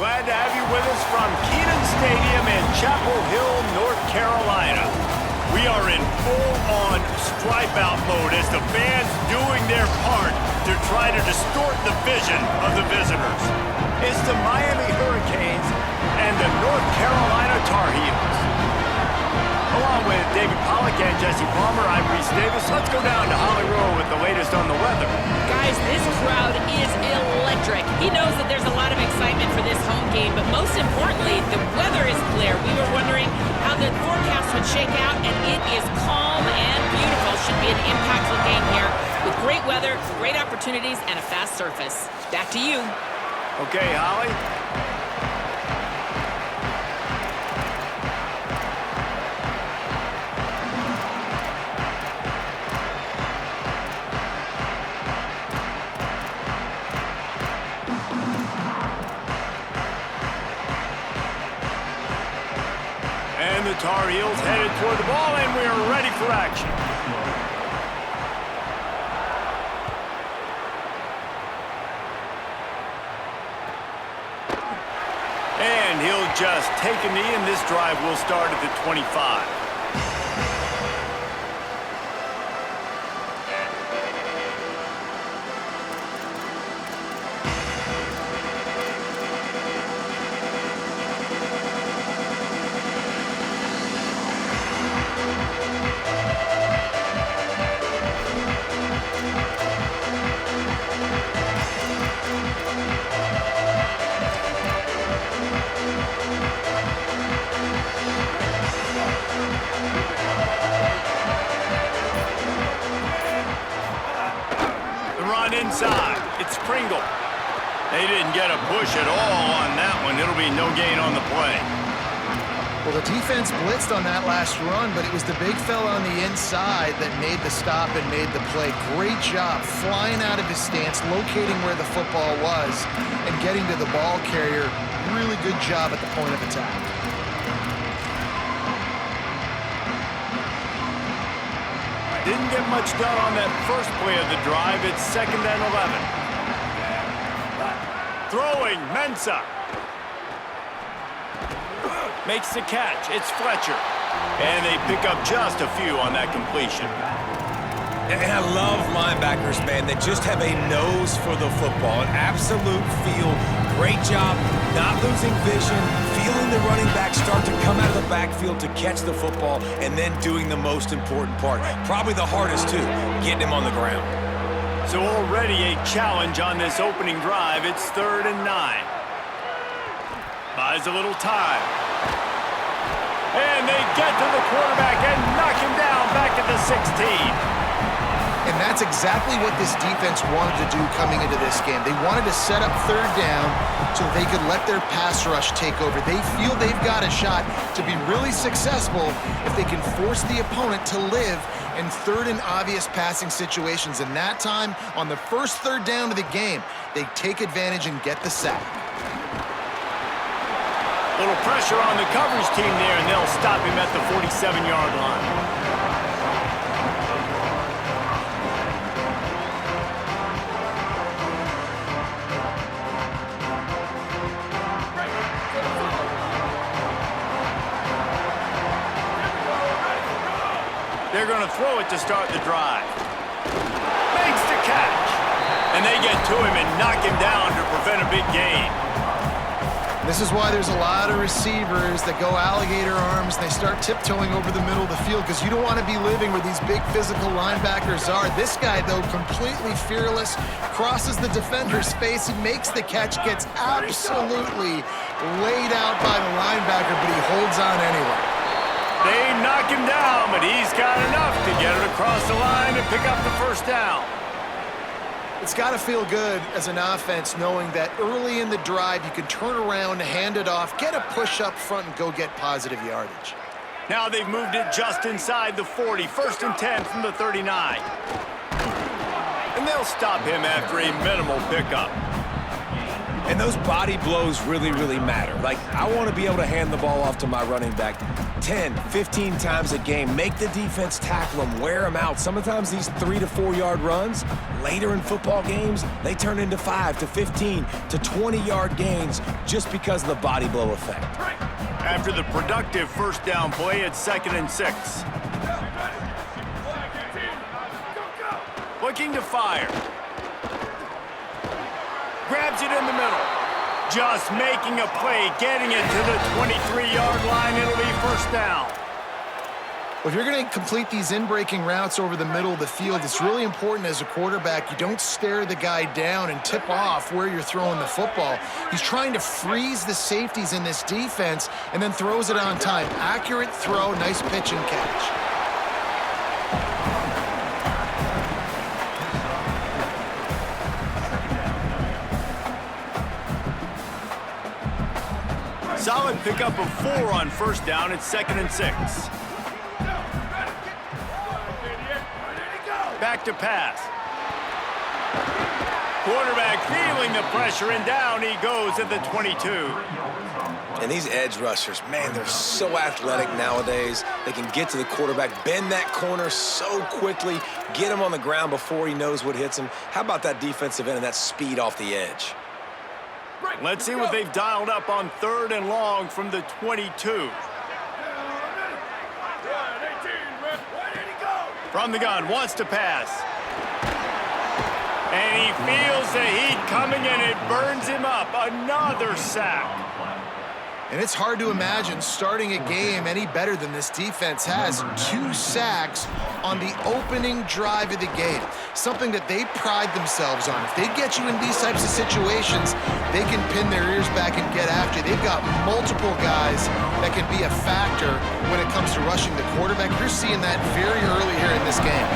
glad to have you with us from Kenan Stadium in Chapel Hill, North Carolina. We are in full-on stripe-out mode as the fans doing their part to try to distort the vision of the visitors. It's the Miami Hurricanes and the North Carolina Tar Heels. Along with David Pollack and Jesse Palmer, I'm Reese Davis. Let's go down to Holly Rowe with the latest on the weather. Guys, this crowd is electric. He knows that there's a lot of excitement for this home game, but most importantly, the weather is clear. We were wondering how the forecast would shake out, and it is calm and beautiful. Should be an impactful game here with great weather, great opportunities, and a fast surface. Back to you. Okay, Holly. And the Tar Heels headed toward the ball, and we are ready for action. And he'll just take a knee, and this drive will start at the 25. Inside, it's Pringle. They didn't get a push at all on that one. It'll be no gain on the play. Well, the defense blitzed on that last run, but it was the big fella on the inside that made the stop and made the play. Great job flying out of his stance, locating where the football was, and getting to the ball carrier. Really good job at the point of attack. Didn't get much done on that first play of the drive. It's 2nd and 11. Throwing, Mensah. Makes the catch. It's Fletcher. And they pick up just a few on that completion. And I love linebackers, man, that just have a nose for the football, an absolute feel. Great job not losing vision, feeling the running back start to come out of the backfield to catch the football, and then doing the most important part. Probably the hardest, too, getting him on the ground. So already a challenge on this opening drive. It's 3rd and 9. Buys a little time. And they get to the quarterback and knock him down back at the 16. And that's exactly what this defense wanted to do coming into this game. They wanted to set up 3rd down so they could let their pass rush take over. They feel they've got a shot to be really successful if they can force the opponent to live in 3rd and obvious passing situations. And that time, on the first 3rd down of the game, they take advantage and get the sack. Little pressure on the coverage team there, and they'll stop him at the 47-yard line. They're going to throw it to start the drive. Makes the catch. And they get to him and knock him down to prevent a big gain. This is why there's a lot of receivers that go alligator arms and they start tiptoeing over the middle of the field, because you don't want to be living where these big physical linebackers are. This guy, though, completely fearless, crosses the defender's face, he makes the catch, gets absolutely laid out by the linebacker, but he holds on anyway. They knock him down, but he's got enough to get it across the line and pick up the 1st down. It's got to feel good as an offense knowing that early in the drive you can turn around, hand it off, get a push up front, and go get positive yardage. Now they've moved it just inside the 40. 1st and 10 from the 39. And they'll stop him after a minimal pickup. And those body blows really, really matter. Like, I want to be able to hand the ball off to my running back 10, 15 times a game. Make the defense tackle them, wear them out. Sometimes these 3 to 4 yard runs, later in football games, they turn into 5 to 15 to 20-yard gains just because of the body blow effect. After the productive first down play, it's 2nd and 6. Looking to fire. Grabs it in the middle. Just making a play, getting it to the 23-yard line. It'll be first down. Well, if you're going to complete these in-breaking routes over the middle of the field, it's really important as a quarterback you don't stare the guy down and tip off where you're throwing the football. He's trying to freeze the safeties in this defense and then throws it on time. Accurate throw, nice pitch and catch. Solid pickup of 4 on first down. It's 2nd and 6. Back to pass. Quarterback feeling the pressure, and down he goes at the 22. And these edge rushers, man, they're so athletic nowadays. They can get to the quarterback, bend that corner so quickly, get him on the ground before he knows what hits him. How about that defensive end and that speed off the edge? Let's see what they've dialed up on 3rd and long from the 22. From the gun, wants to pass. And he feels the heat coming, and it burns him up. Another sack. And it's hard to imagine starting a game any better than this defense has. 2 sacks on the opening drive of the game. Something that they pride themselves on. If they get you in these types of situations, they can pin their ears back and get after. They've got multiple guys that can be a factor when it comes to rushing the quarterback. You're seeing that very early here in this game.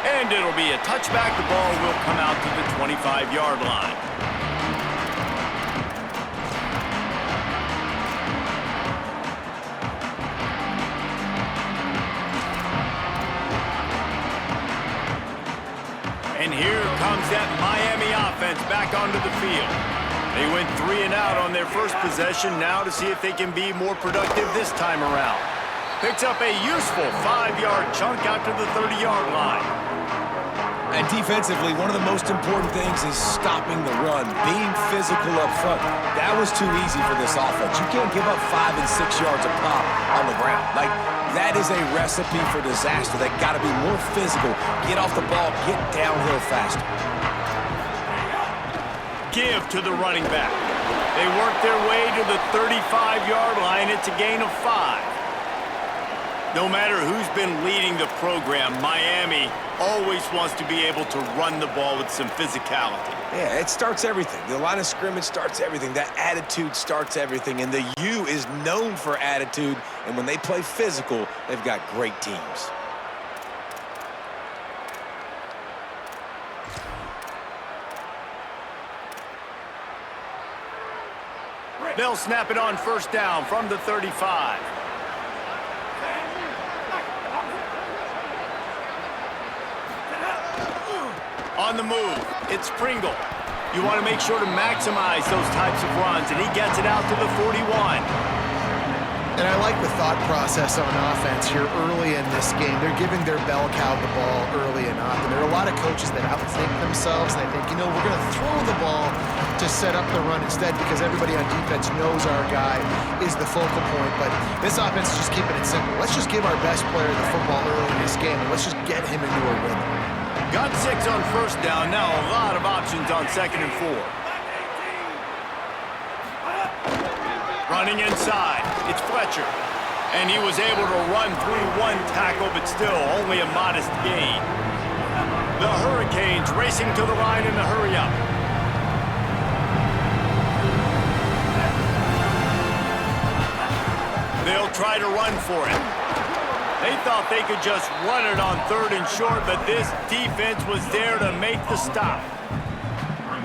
And it'll be a touchback. The ball will come out to the 25-yard line. And here comes that Miami offense back onto the field. They went 3 and out on their first possession, now to see if they can be more productive this time around. Picks up a useful 5-yard chunk out to the 30-yard line. And defensively, one of the most important things is stopping the run, being physical up front. That was too easy for this offense. You can't give up 5 and 6 yards a pop on the ground. Like, that is a recipe for disaster. They got to be more physical, get off the ball, get downhill faster. Give to the running back. They work their way to the 35-yard line. It's a gain of 5. No matter who's been leading the program, Miami always wants to be able to run the ball with some physicality. Yeah, it starts everything. The line of scrimmage starts everything. That attitude starts everything. And the U is known for attitude. And when they play physical, they've got great teams. They'll snap it on first down from the 35. On the move, it's Pringle. You want to make sure to maximize those types of runs, and he gets it out to the 41. And I like the thought process on offense here early in this game. They're giving their bell cow the ball early and often. There are a lot of coaches that outthink themselves, and they think, you know, we're going to throw the ball to set up the run instead because everybody on defense knows our guy is the focal point. But this offense is just keeping it simple. Let's just give our best player the football early in this game, and let's just get him into a rhythm. Got 6 on first down. Now a lot of options on 2nd and 4. Running inside, it's Fletcher. And he was able to run through 1 tackle, but still only a modest gain. The Hurricanes racing to the line in the hurry-up. They'll try to run for it. They thought they could just run it on 3rd and short, but this defense was there to make the stop.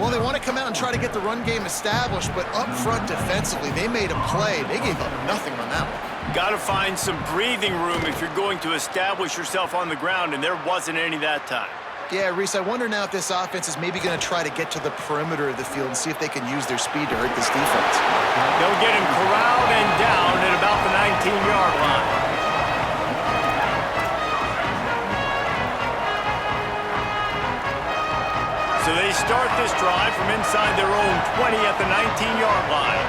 Well, they want to come out and try to get the run game established, but up front defensively, they made a play. They gave up nothing on that one. Got to find some breathing room if you're going to establish yourself on the ground, and there wasn't any that time. Yeah, Reese, I wonder now if this offense is maybe going to try to get to the perimeter of the field and see if they can use their speed to hurt this defense. They'll get him corralled and down at about the 19-yard line. So they start this drive from inside their own 20 at the 19-yard line.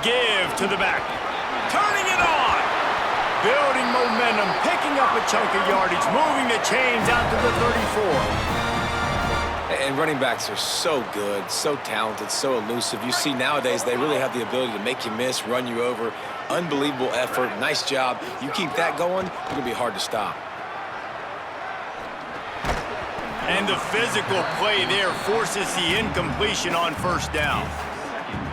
Give to the back. Turning it on. Building momentum, picking up a chunk of yardage, moving the chains out to the 34. And running backs are so good, so talented, so elusive. You see nowadays they really have the ability to make you miss, run you over. Unbelievable effort. Nice job. You keep that going, it's going to be hard to stop. And the physical play there forces the incompletion on first down.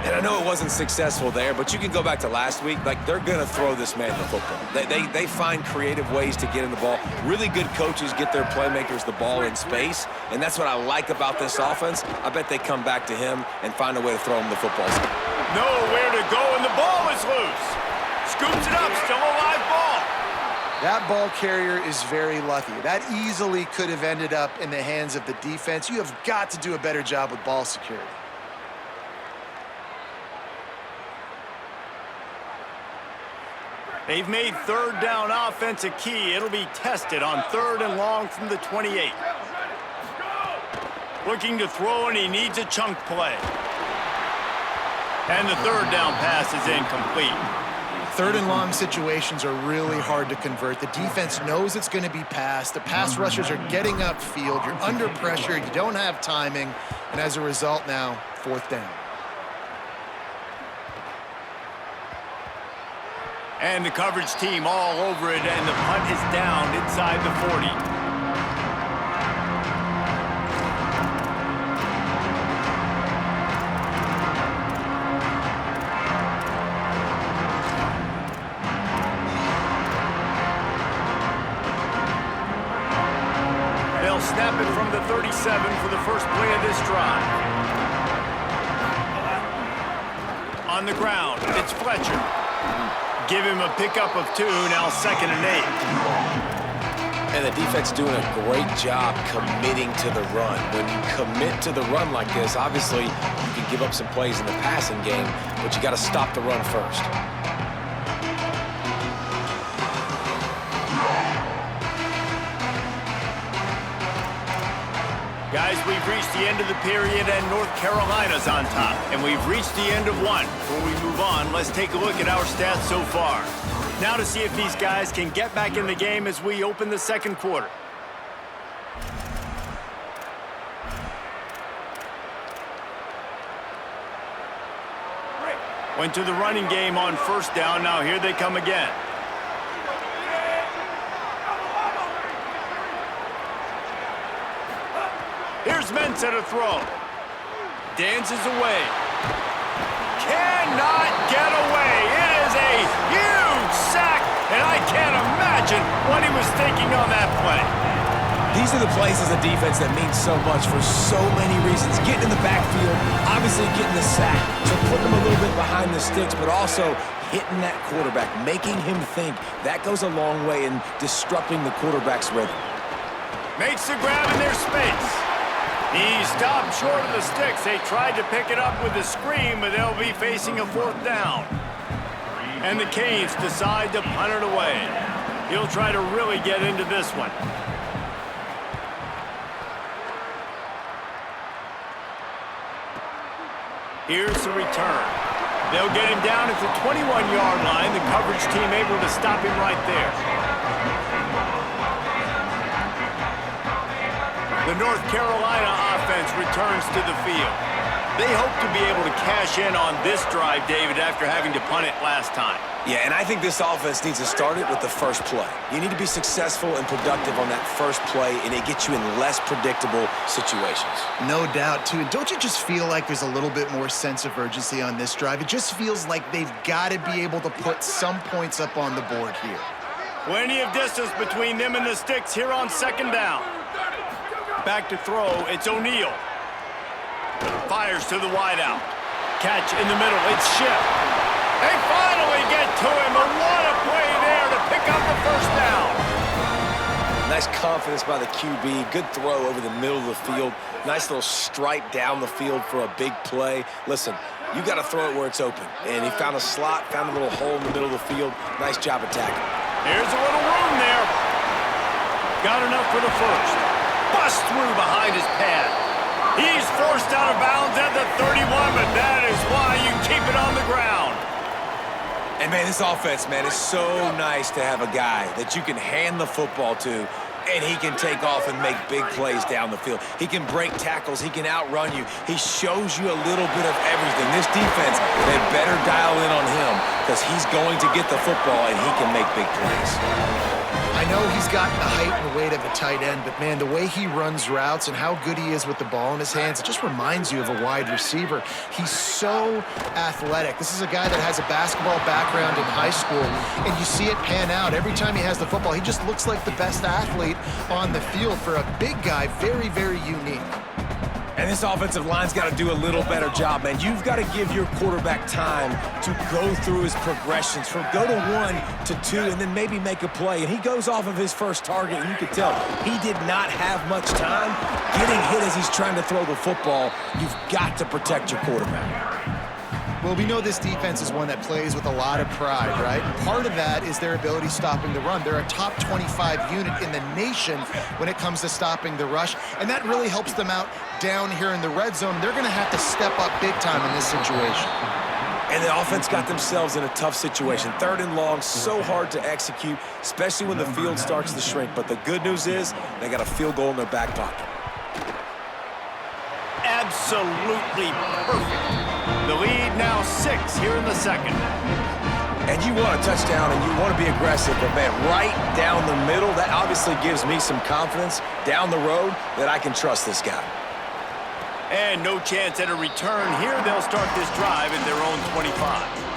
And I know it wasn't successful there, but you can go back to last week. Like, they're going to throw this man the football. They find creative ways to get in the ball. Really good coaches get their playmakers the ball in space, and that's what I like about this offense. I bet they come back to him and find a way to throw him the football. Nowhere to go, and the ball is loose. Scoops it up, still a live ball. That ball carrier is very lucky. That easily could have ended up in the hands of the defense. You have got to do a better job with ball security. They've made third down offense a key. It'll be tested on 3rd and long from the 28. Looking to throw, and he needs a chunk play. And the 3rd down pass is incomplete. 3rd and long situations are really hard to convert. The defense knows it's going to be passed. The pass rushers are getting upfield. You're under pressure. You don't have timing. And as a result now, 4th down. And the coverage team all over it, and the punt is down inside the 40. They'll snap it from the 37 for the first play of this drive. On the ground, it's Fletcher. Give him a pickup of 2, now 2nd and 8. And the defense doing a great job committing to the run. When you commit to the run like this, obviously you can give up some plays in the passing game, but you got to stop the run first. Guys, we've reached the end of the period, and North Carolina's on top. And we've reached the end of one. Before we move on, let's take a look at our stats so far. Now to see if these guys can get back in the game as we open the second quarter. Went to the running game on first down. Now here they come again. Here's Mensah to throw. Dances away. Cannot get away. It is a huge sack, and I can't imagine what he was thinking on that play. These are the plays as a defense that mean so much for so many reasons. Getting in the backfield, obviously getting the sack, so putting them a little bit behind the sticks, but also hitting that quarterback, making him think. That goes a long way in disrupting the quarterback's rhythm. Makes the grab in their space. He stopped short of the sticks. They tried to pick it up with a screen, but they'll be facing a 4th down. And the Canes decide to punt it away. He'll try to really get into this one. Here's the return. They'll get him down at the 21-yard line. The coverage team able to stop him right there. The North Carolina offense returns to the field. They hope to be able to cash in on this drive, David, after having to punt it last time. Yeah, and I think this offense needs to start it with the first play. You need to be successful and productive on that first play, and it gets you in less predictable situations. No doubt, too. And don't you just feel like there's a little bit more sense of urgency on this drive? It just feels like they've got to be able to put some points up on the board here. Plenty of distance between them and the sticks here on 2nd down. Back to throw, it's O'Neal. Fires to the wideout. Catch in the middle, it's Schiff. They finally get to him, but what a play there to pick up the 1st down. Nice confidence by the QB. Good throw over the middle of the field. Nice little stripe down the field for a big play. Listen, you got to throw it where it's open. And he found a slot, found a little hole in the middle of the field. Nice job attacking. Here's a little room there. Got enough for the first. Bust through behind his pad. He's forced out of bounds at the 31, but that is why you keep it on the ground. And, man, this offense, man, is so nice to have a guy that you can hand the football to, and he can take off and make big plays down the field. He can break tackles. He can outrun you. He shows you a little bit of everything. This defense, they better dial in on him because he's going to get the football, and he can make big plays. I know he's got the height and the weight of a tight end, but, man, the way he runs routes and how good he is with the ball in his hands, it just reminds you of a wide receiver. He's so athletic. This is a guy that has a basketball background in high school, and you see it pan out. Every time he has the football, he just looks like the best athlete on the field. For a big guy, very, very unique. And this offensive line's got to do a little better job, man. You've got to give your quarterback time to go through his progressions, from go to 1 to 2, and then maybe make a play. And he goes off of his first target, and you can tell he did not have much time getting hit as he's trying to throw the football. You've got to protect your quarterback. Well, we know this defense is one that plays with a lot of pride, right? Part of that is their ability stopping the run. They're a top 25 unit in the nation when it comes to stopping the rush, and that really helps them out down here in the red zone. They're going to have to step up big time in this situation. And the offense got themselves in a tough situation. 3rd and long, so hard to execute, especially when the field starts to shrink. But the good news is they got a field goal in their back pocket. Absolutely perfect. The lead now 6 here in the second. And you want a touchdown and you want to be aggressive, but, man, right down the middle, that obviously gives me some confidence down the road that I can trust this guy. And no chance at a return here. They'll start this drive at their own 25.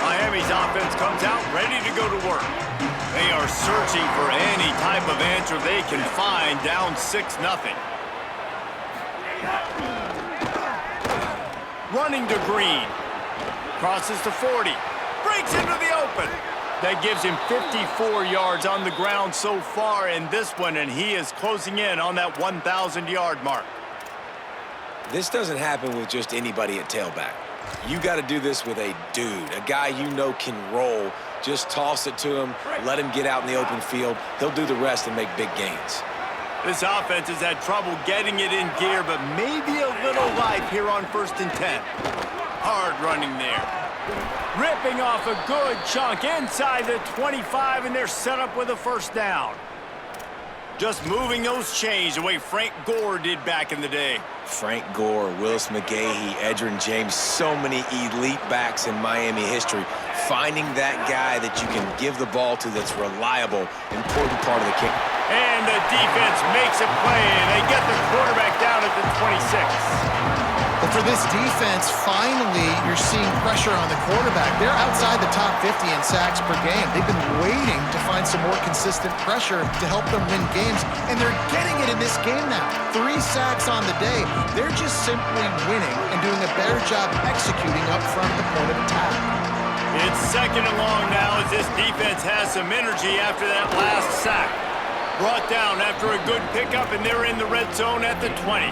Miami's offense comes out ready to go to work. They are searching for any type of answer they can find, down 6-0. Running to Green. Crosses to 40. Breaks into the open. That gives him 54 yards on the ground so far in this one, and he is closing in on that 1,000-yard mark. This doesn't happen with just anybody at tailback. You got to do this with a dude, a guy you know can roll. Just toss it to him, let him get out in the open field. He'll do the rest and make big gains. This offense has had trouble getting it in gear, but maybe a little life here on 1st and 10. Hard running there. Ripping off a good chunk inside the 25, and they're set up with a 1st down. Just moving those chains the way Frank Gore did back in the day. Frank Gore, Willis McGahee, Edgerrin James, so many elite backs in Miami history. Finding that guy that you can give the ball to that's reliable, important part of the kick. And the defense makes a play, and they get the quarterback down at the 26. But for this defense, finally, you're seeing pressure on the quarterback. They're outside the top 50 in sacks per game. They've been waiting to find some more consistent pressure to help them win games, and they're getting it in this game now. 3 sacks on the day. They're just simply winning and doing a better job executing up front at the point of attack. It's 2nd and long now as this defense has some energy after that last sack. Brought down after a good pickup, and they're in the red zone at the 20.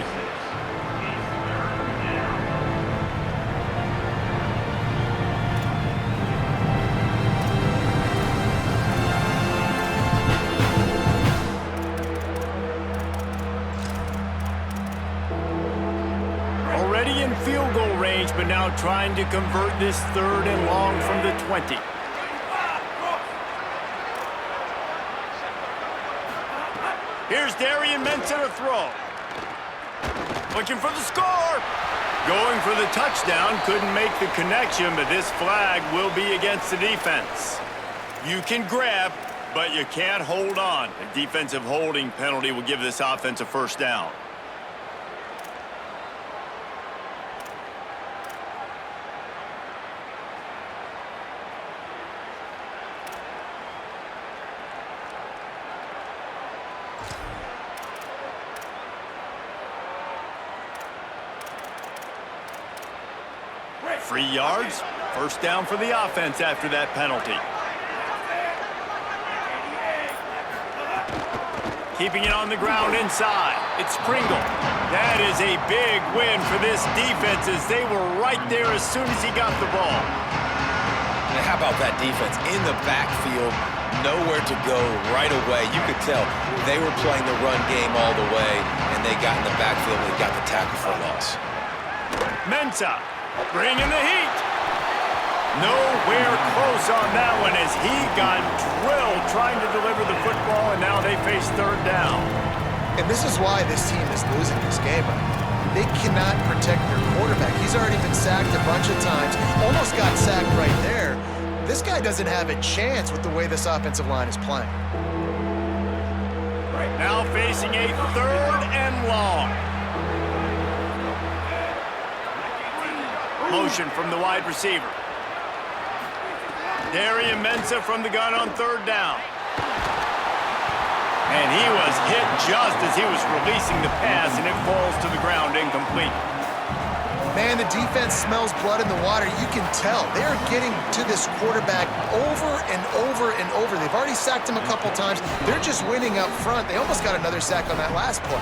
Already in field goal range, but now trying to convert this 3rd and long from the 20. Here's Darian Mensa to throw. Looking for the score. Going for the touchdown. Couldn't make the connection, but this flag will be against the defense. You can grab, but you can't hold on. A defensive holding penalty will give this offense a 1st down. 3 yards, first down for the offense after that penalty. Keeping it on the ground inside. It's Pringle. That is a big win for this defense as they were right there as soon as he got the ball. And how about that defense in the backfield, nowhere to go right away. You could tell they were playing the run game all the way, and they got in the backfield and got the tackle for a loss. Mensah bringing the heat. Nowhere close on that one as he got drilled trying to deliver the football, and now they face third down. And this is why this team is losing this game. They cannot protect their quarterback. He's already been sacked a bunch of times, almost got sacked right there. This guy doesn't have a chance with the way this offensive line is playing. Now facing a third and long. Motion from the wide receiver. Darian Mensah from the gun on third down. And he was hit just as he was releasing the pass, and it falls to the ground incomplete. Man, the defense smells blood in the water. You can tell. They are getting to this quarterback over and over and over. They've already sacked him a couple times. They're just winning up front. They almost got another sack on that last play.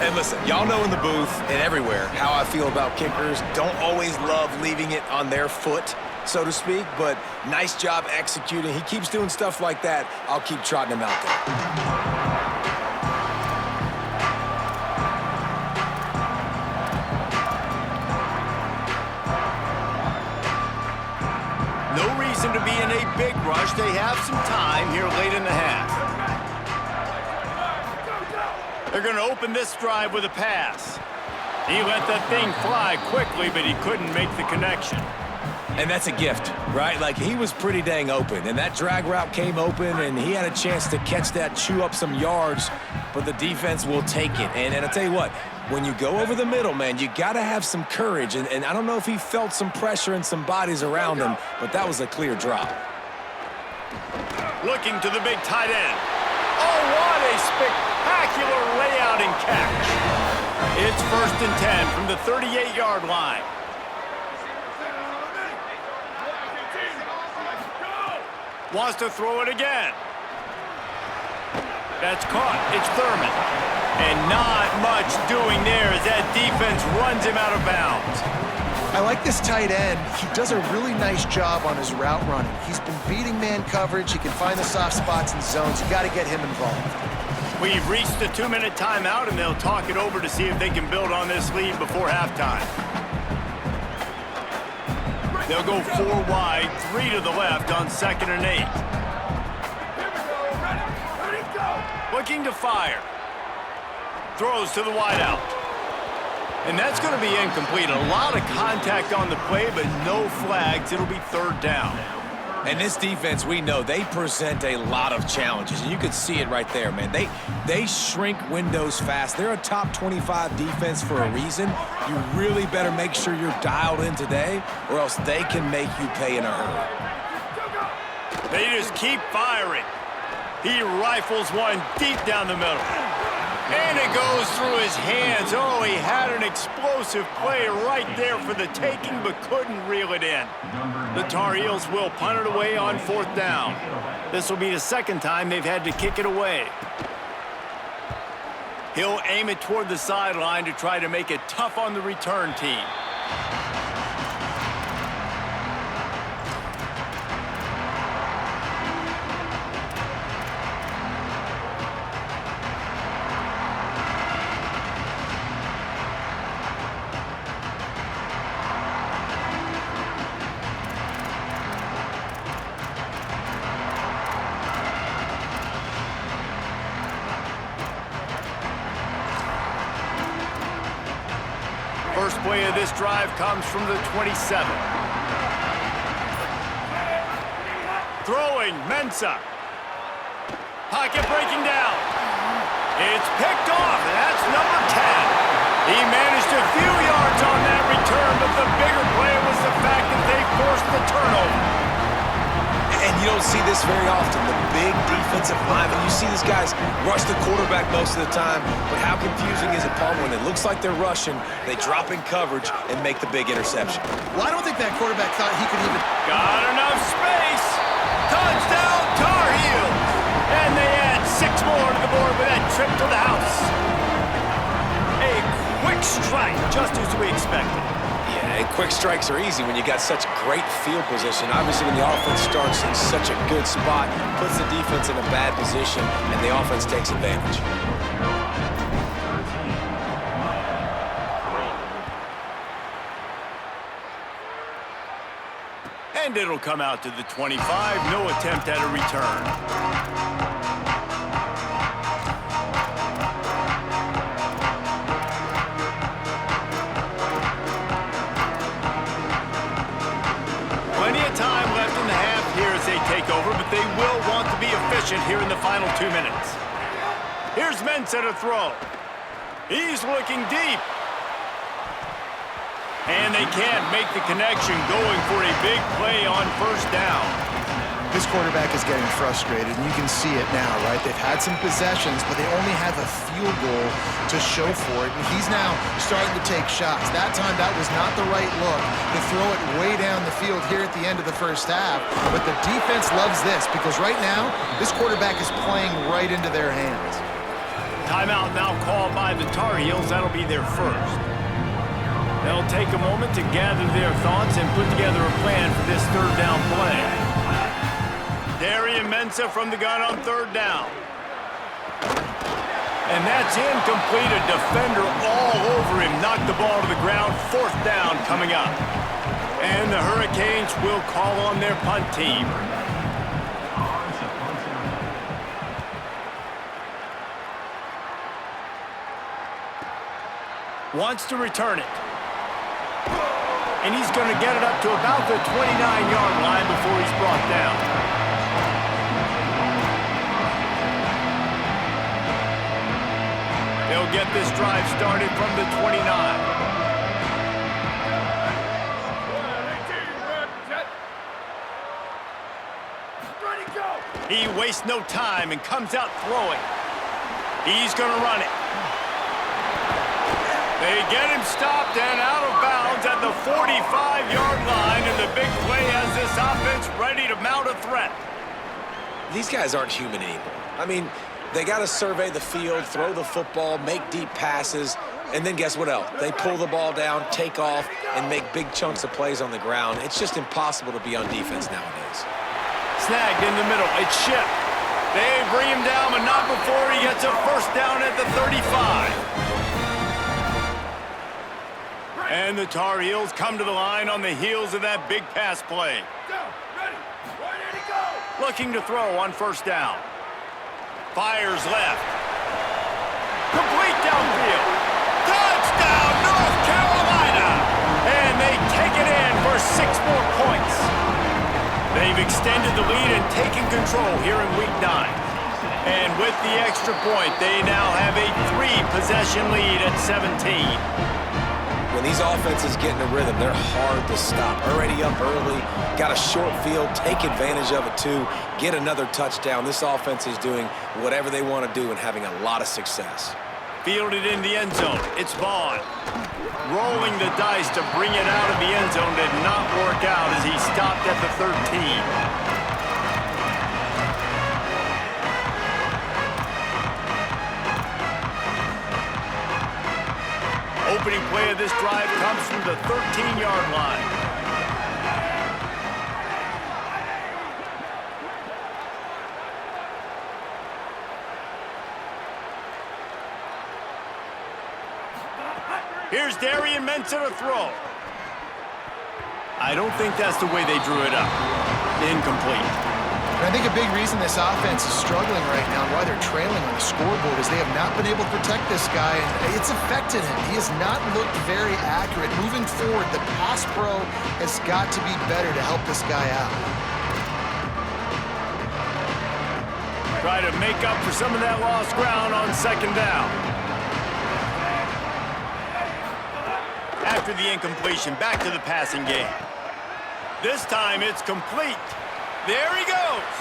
And listen, y'all know in the booth and everywhere how I feel about kickers. Don't always love leaving it on their foot, so to speak, but nice job executing. He keeps doing stuff like that. I'll keep trotting him out there. No reason to be in a big rush. They have some time here late in the half. They're going to open this drive with a pass. He let that thing fly quickly, but he couldn't make the connection. And that's a gift, right? Like, he was pretty dang open, and that drag route came open, and he had a chance to catch that, chew up some yards, but the defense will take it. And I'll tell you what, when you go over the middle, man, you got to have some courage, and I don't know if he felt some pressure and some bodies around him, but that was a clear drop. Looking to the big tight end. Oh, what a spectacular layout and catch. It's 1st and 10 from the 38-yard line. Wants to throw it again. That's caught. It's Thurman. And not much doing there as that defense runs him out of bounds. I like this tight end. He does a really nice job on his route running. He's been beating man coverage. He can find the soft spots and zones. You got to get him involved. We've reached the 2-minute timeout, and they'll talk it over to see if they can build on this lead before halftime. They'll go 4 wide, 3 to the left on 2nd and 8. Looking to fire. Throws to the wideout. And that's going to be incomplete. A lot of contact on the play, but no flags. It'll be 3rd down. And this defense, we know, they present a lot of challenges. And you could see it right there, man. They shrink windows fast. They're a top 25 defense for a reason. You really better make sure you're dialed in today, or else they can make you pay in a hurry. They just keep firing. He rifles one deep down the middle. And it goes through his hands. Oh, he had an explosive play right there for the taking, but couldn't reel it in. The Tar Heels will punt it away on 4th down. This will be the 2nd time they've had to kick it away. He'll aim it toward the sideline to try to make it tough on the return team. First play of this drive comes from the 27. Throwing, Mensah. Pocket breaking down. It's picked off, and that's number 10. He managed a few yards on that return, but the bigger play was the fact that they forced the turnover. And you You don't see this very often, the big defensive linemen. You see these guys rush the quarterback most of the time, but how confusing is it, Paul, when it looks like they're rushing, they drop in coverage and make the big interception? Well, I don't think that quarterback thought he could even... Got enough space. Touchdown, Tar Heels. And they add 6 more to the board with that trip to the house. A quick strike, just as we expected. Yeah, and quick strikes are easy when you got such great field position. Obviously, when the offense starts in such a good spot, puts the defense in a bad position, and the offense takes advantage. And it'll come out to the 25. No attempt at a return. But they will want to be efficient here in the final 2 minutes. Here's Mensah to throw. He's looking deep. And they can't make the connection, going for a big play on first down. This quarterback is getting frustrated, and you can see it now, right? They've had some possessions, but they only have a field goal to show for it, and he's now starting to take shots. That time, that was not the right look to throw it way down the field here at the end of the first half, but the defense loves this because right now, this quarterback is playing right into their hands. Timeout now called by the Tar Heels. That'll be their first. They'll take a moment to gather their thoughts and put together a plan for this third down play. Mensah from the gun on third down. And that's incomplete. A defender all over him. Knocked the ball to the ground. Fourth down coming up. And the Hurricanes will call on their punt team. Wants to return it. And he's going to get it up to about the 29-yard line before he's brought down. They'll get this drive started from the 29. He wastes no time and comes out throwing. He's going to run it. They get him stopped and out of bounds at the 45-yard line, and the big play has this offense ready to mount a threat. These guys aren't human anymore. I mean, they got to survey the field, throw the football, make deep passes, and then guess what else? They pull the ball down, take off, and make big chunks of plays on the ground. It's just impossible to be on defense nowadays. Snagged in the middle. It's Ship. They bring him down, but not before he gets a first down at the 35. And the Tar Heels come to the line on the heels of that big pass play. Looking to throw on first down. Fires left. Complete downfield. Touchdown, North Carolina! And they take it in for 6 more points. They've extended the lead and taken control here in Week 9. And with the extra point, they now have a 3-possession lead at 17. When these offenses get in a rhythm, they're hard to stop. Already up early, got a short field, take advantage of it too, get another touchdown. This offense is doing whatever they want to do and having a lot of success. Fielded in the end zone. It's Vaughn. Rolling the dice to bring it out of the end zone did not work out as he stopped at the 13. Opening play of this drive comes from the 13-yard line. Here's Darian Mensah to throw. I don't think that's the way they drew it up. Incomplete. And I think a big reason this offense is struggling right now and why they're trailing on the scoreboard is they have not been able to protect this guy, and it's affected him. He has not looked very accurate. Moving forward, the pass pro has got to be better to help this guy out. Try to make up for some of that lost ground on second down. After the incompletion, back to the passing game. This time it's complete. There he goes.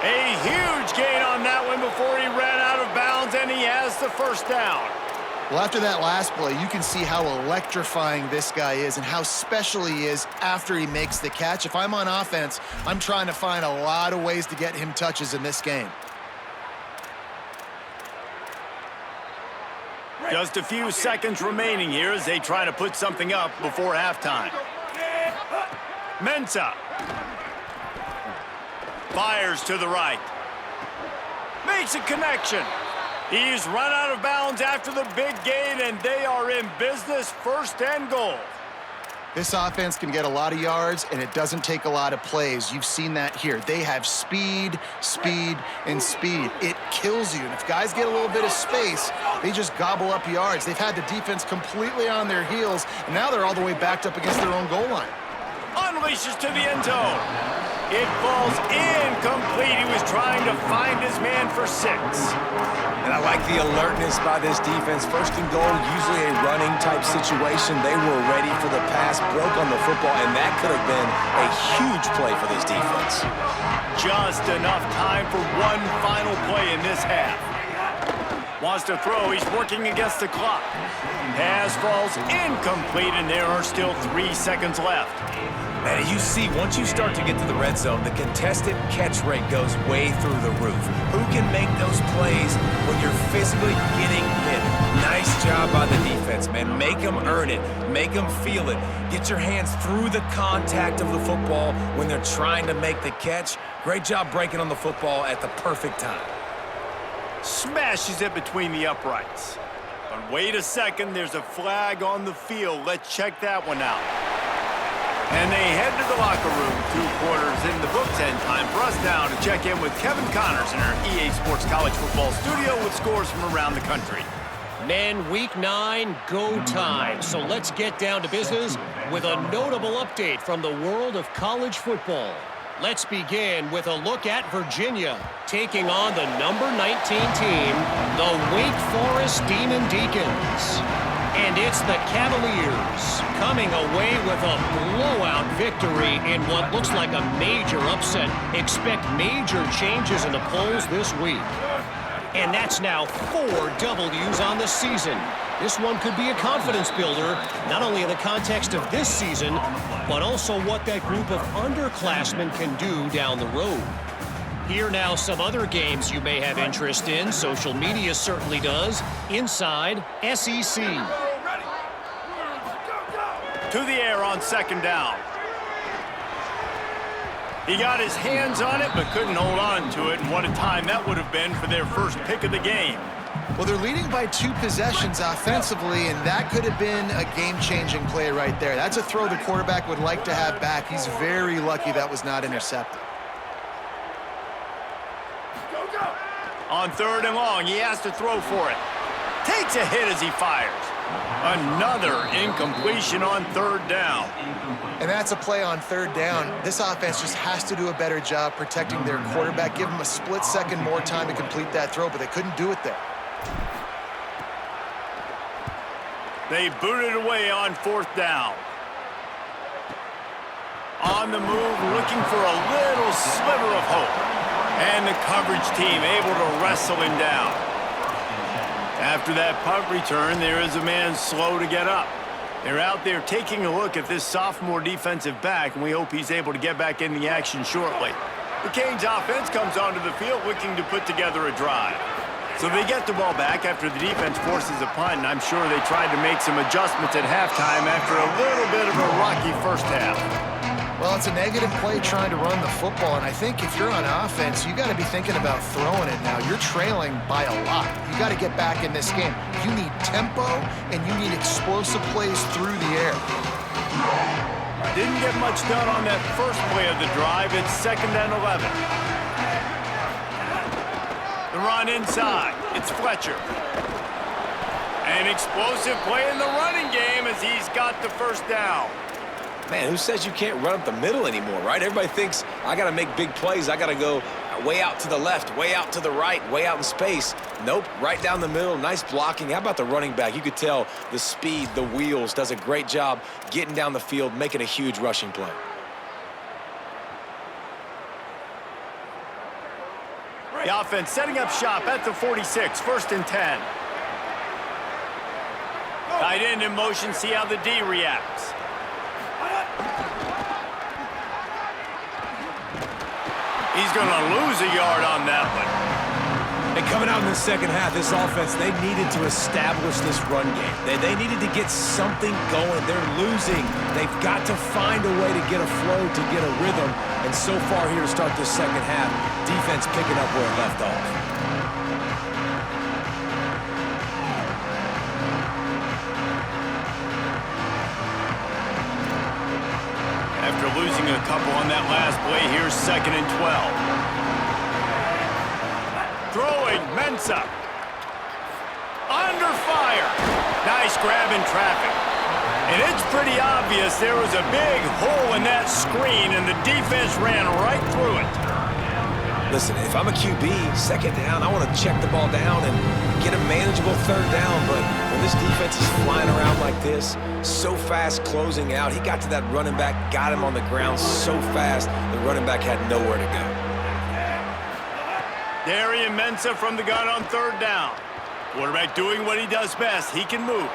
A huge gain on that one before he ran out of bounds, and he has the first down. Well, after that last play, you can see how electrifying this guy is and how special he is after he makes the catch. If I'm on offense, I'm trying to find a lot of ways to get him touches in this game. Just a few seconds remaining here as they try to put something up before halftime. Mensah fires to the right. Makes a connection. He's run out of bounds after the big gain, and they are in business, 1st and goal. This offense can get a lot of yards, and it doesn't take a lot of plays. You've seen that here. They have speed, speed, and speed. It kills you. And if guys get a little bit of space, they just gobble up yards. They've had the defense completely on their heels, and now they're all the way backed up against their own goal line. Unleashes to the end zone. It falls incomplete. He was trying to find his man for 6. And I like the alertness by this defense. 1st and goal, usually a running type situation. They were ready for the pass, broke on the football, and that could have been a huge play for this defense. Just enough time for one final play in this half. Wants to throw. He's working against the clock. Pass falls incomplete, and there are still 3 seconds left. Man, you see, once you start to get to the red zone, the contested catch rate goes way through the roof. Who can make those plays when you're physically getting hit? Nice job by the defense, man. Make them earn it. Make them feel it. Get your hands through the contact of the football when they're trying to make the catch. Great job breaking on the football at the perfect time. Smashes it between the uprights. But wait a second, there's a flag on the field. Let's check that one out. And they head to the locker room. 2 quarters in the books, and time for us now to check in with Kevin Connors in our EA Sports College Football studio with scores from around the country. Men, Week 9, go time. So let's get down to business with a notable update from the world of college football. Let's begin with a look at Virginia, taking on the number 19 team, the Wake Forest Demon Deacons. And it's the Cavaliers coming away with a blowout victory in what looks like a major upset. Expect major changes in the polls this week. And that's now 4 W's on the season. This one could be a confidence builder, not only in the context of this season, but also what that group of underclassmen can do down the road. Here now some other games you may have interest in. Social media certainly does. Inside SEC. To the air on 2nd down. He got his hands on it, but couldn't hold on to it. And what a time that would have been for their first pick of the game. Well, they're leading by 2 possessions offensively, and that could have been a game-changing play right there. That's a throw the quarterback would like to have back. He's very lucky that was not intercepted. On 3rd and long, he has to throw for it. Takes a hit as he fires. Another incompletion on 3rd down. And that's a play on 3rd down. This offense just has to do a better job protecting their quarterback. Give them a split second more time to complete that throw, but they couldn't do it there. They booted away on 4th down. On the move, looking for a little sliver of hope. And the coverage team able to wrestle him down. After that punt return, there is a man slow to get up. They're out there taking a look at this sophomore defensive back, and we hope he's able to get back in the action shortly. The Canes offense comes onto the field looking to put together a drive. So they get the ball back after the defense forces a punt, and I'm sure they tried to make some adjustments at halftime after a little bit of a rocky first half. Well, it's a negative play trying to run the football, and I think if you're on offense, you got to be thinking about throwing it now. You're trailing by a lot. You got to get back in this game. You need tempo, and you need explosive plays through the air. Didn't get much done on that first play of the drive. It's 2nd and 11. The run inside. It's Fletcher. An explosive play in the running game as he's got the first down. Man, who says you can't run up the middle anymore, right? Everybody thinks, I got to make big plays. I got to go way out to the left, way out to the right, way out in space. Nope, right down the middle, nice blocking. How about the running back? You could tell the speed, the wheels, does a great job getting down the field, making a huge rushing play. The offense setting up shop at the 46, 1st and 10. Tight end in motion, see how the D reacts. He's going to lose a yard on that one. And coming out in the second half, this offense, they needed to establish this run game. They needed to get something going. They're losing. They've got to find a way to get a flow, to get a rhythm. And so far here to start this second half, defense picking up where it left off. After losing a couple on that last play, here's 2nd and 12. Throwing, Mensah. Under fire. Nice grab in traffic. And it's pretty obvious there was a big hole in that screen, and the defense ran right through it. Listen, if I'm a QB, 2nd down, I want to check the ball down and get a manageable 3rd down. But when this defense is flying around like this, so fast closing out, he got to that running back, got him on the ground so fast, the running back had nowhere to go. Darian Mensah from the gun on 3rd down. Quarterback doing what he does best. He can move.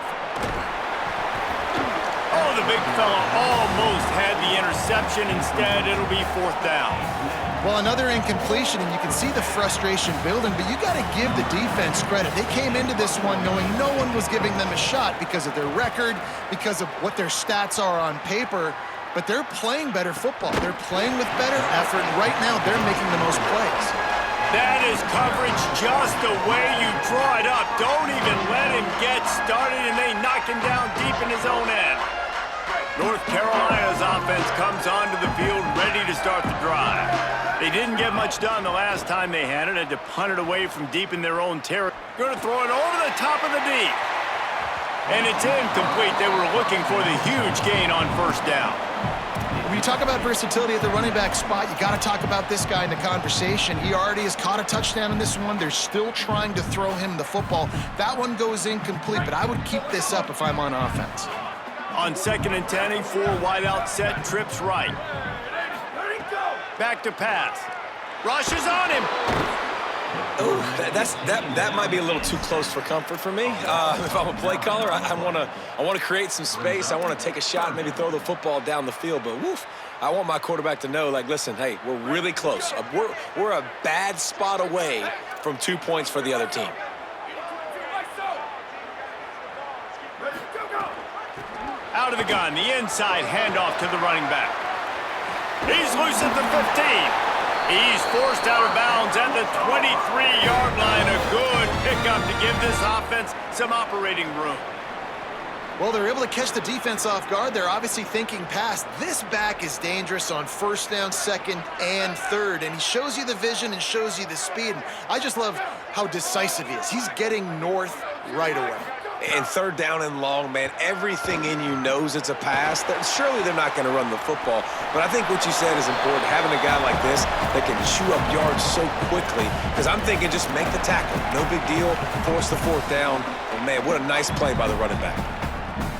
Oh, the big fella almost had the interception. Instead, it'll be 4th down. Well, another incompletion, and you can see the frustration building, but you got to give the defense credit. They came into this one knowing no one was giving them a shot because of their record, because of what their stats are on paper, but they're playing better football. They're playing with better effort, and right now they're making the most plays. That is coverage just the way you draw it up. Don't even let him get started, and they knock him down deep in his own end. North Carolina's offense comes onto the field ready to start the drive. They didn't get much done the last time they had it. Had to punt it away from deep in their own territory. Going to throw it over the top of the D. And it's incomplete. They were looking for the huge gain on 1st down. When you talk about versatility at the running back spot, you got to talk about this guy in the conversation. He already has caught a touchdown in this one. They're still trying to throw him the football. That one goes incomplete, but I would keep this up if I'm on offense. On 2nd and 10, a 4 wideout set, trips right. Back to pass. Rushes on him. Oh, that might be a little too close for comfort for me. If I'm a play caller, I want to create some space. I want to take a shot and maybe throw the football down the field. But woof, I want my quarterback to know, like, listen, hey, we're really close. We're a bad spot away from 2 points for the other team. Out of the gun, the inside handoff to the running back. He's loose at the 15. He's forced out of bounds at the 23-yard line. A good pickup to give this offense some operating room. Well, they're able to catch the defense off guard. They're obviously thinking pass. This back is dangerous on 1st down, 2nd, and 3rd. And he shows you the vision and shows you the speed. And I just love how decisive he is. He's getting north right away. And 3rd down and long, man, everything in you knows it's a pass. Surely they're not going to run the football. But I think what you said is important, having a guy like this that can chew up yards so quickly. Because I'm thinking just make the tackle. No big deal. Force the 4th down. And, man, what a nice play by the running back.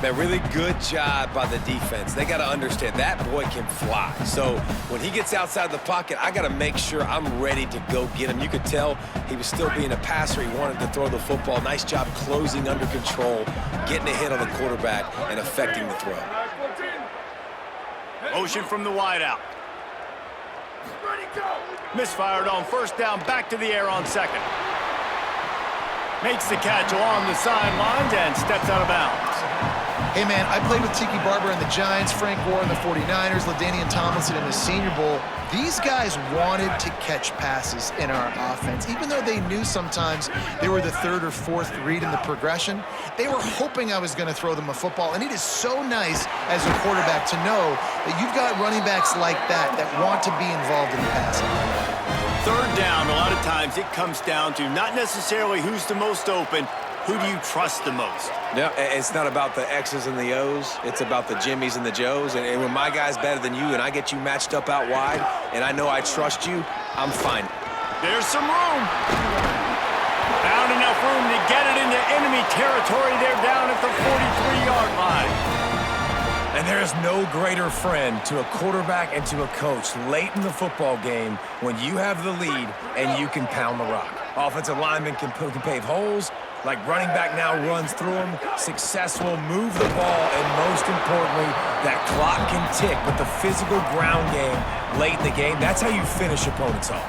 Man, really good job by the defense. They got to understand that boy can fly. So when he gets outside the pocket, I got to make sure I'm ready to go get him. You could tell he was still being a passer. He wanted to throw the football. Nice job closing under control, getting a hit on the quarterback, and affecting the throw. Motion from the wideout. Misfired on 1st down, back to the air on 2nd. Makes the catch along the sidelines and steps out of bounds. Hey, man, I played with Tiki Barber and the Giants, Frank Gore and the 49ers, LaDainian Tomlinson in the Senior Bowl. These guys wanted to catch passes in our offense. Even though they knew sometimes they were the 3rd or 4th read in the progression, they were hoping I was going to throw them a football. And it is so nice as a quarterback to know that you've got running backs like that want to be involved in the passing. 3rd down, a lot of times it comes down to not necessarily who's the most open, who do you trust the most? Yeah, it's not about the X's and the O's. It's about the Jimmys and the Joes. And when my guy's better than you and I get you matched up out wide and I know I trust you, I'm fine. There's some room. Found enough room to get it into enemy territory. They're down at the 43-yard line. And there is no greater friend to a quarterback and to a coach late in the football game when you have the lead and you can pound the rock. Offensive linemen can pave holes, like running back now runs through them, successful, move the ball, and most importantly, that clock can tick with the physical ground game late in the game. That's how you finish opponents off.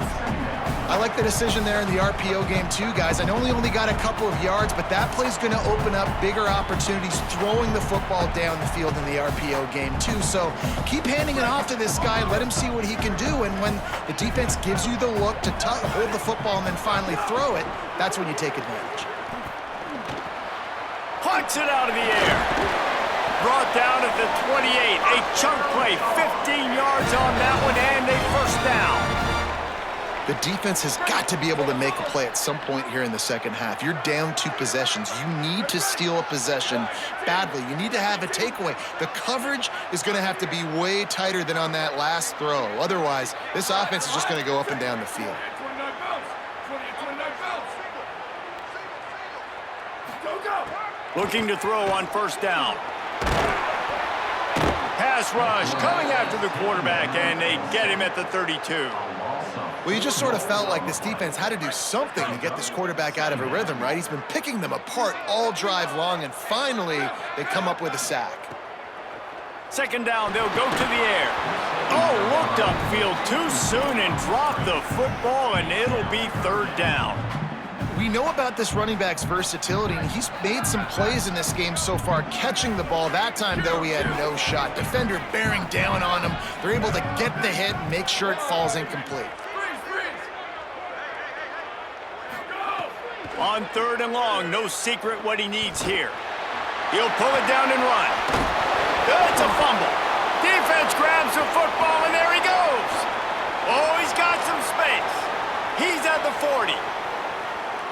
I like the decision there in the RPO game too, guys. I know he only got a couple of yards, but that play's going to open up bigger opportunities throwing the football down the field in the RPO game too. So keep handing it off to this guy. Let him see what he can do. And when the defense gives you the look to hold the football and then finally throw it, that's when you take advantage. Punts it out of the air. Brought down at the 28. A chunk play, 15 yards on that one, and a first down. The defense has got to be able to make a play at some point here in the second half. You're down 2 possessions. You need to steal a possession badly. You need to have a takeaway. The coverage is going to have to be way tighter than on that last throw. Otherwise, this offense is just going to go up and down the field. Looking to throw on first down. Pass rush coming after the quarterback, and they get him at the 32. Well, you just sort of felt like this defense had to do something to get this quarterback out of a rhythm, right? He's been picking them apart all drive long, and finally they come up with a sack. Second down, they'll go to the air. Oh, looked upfield too soon and dropped the football, and it'll be third down. We know about this running back's versatility, and he's made some plays in this game so far, catching the ball. That time, though, he had no shot. Defender bearing down on him. They're able to get the hit and make sure it falls incomplete. On third and long, no secret what he needs here. He'll pull it down and run. It's a fumble. Defense grabs the football, and there he goes. Oh, he's got some space. He's at the 40.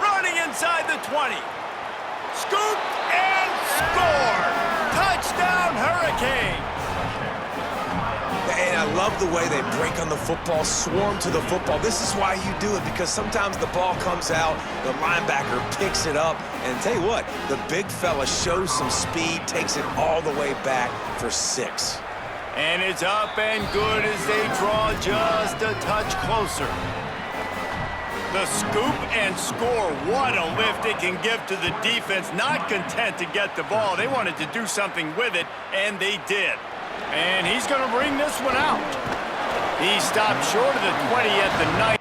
Running inside the 20. Scoop and score. Touchdown, Hurricane. And I love the way they break on the football, swarm to the football. This is why you do it, because sometimes the ball comes out, the linebacker picks it up, and tell you what, the big fella shows some speed, takes it all the way back for 6. And it's up and good as they draw just a touch closer. The scoop and score, what a lift it can give to the defense. Not content to get the ball, they wanted to do something with it, and they did. And he's going to bring this one out. He stopped short of the 20 at the 9.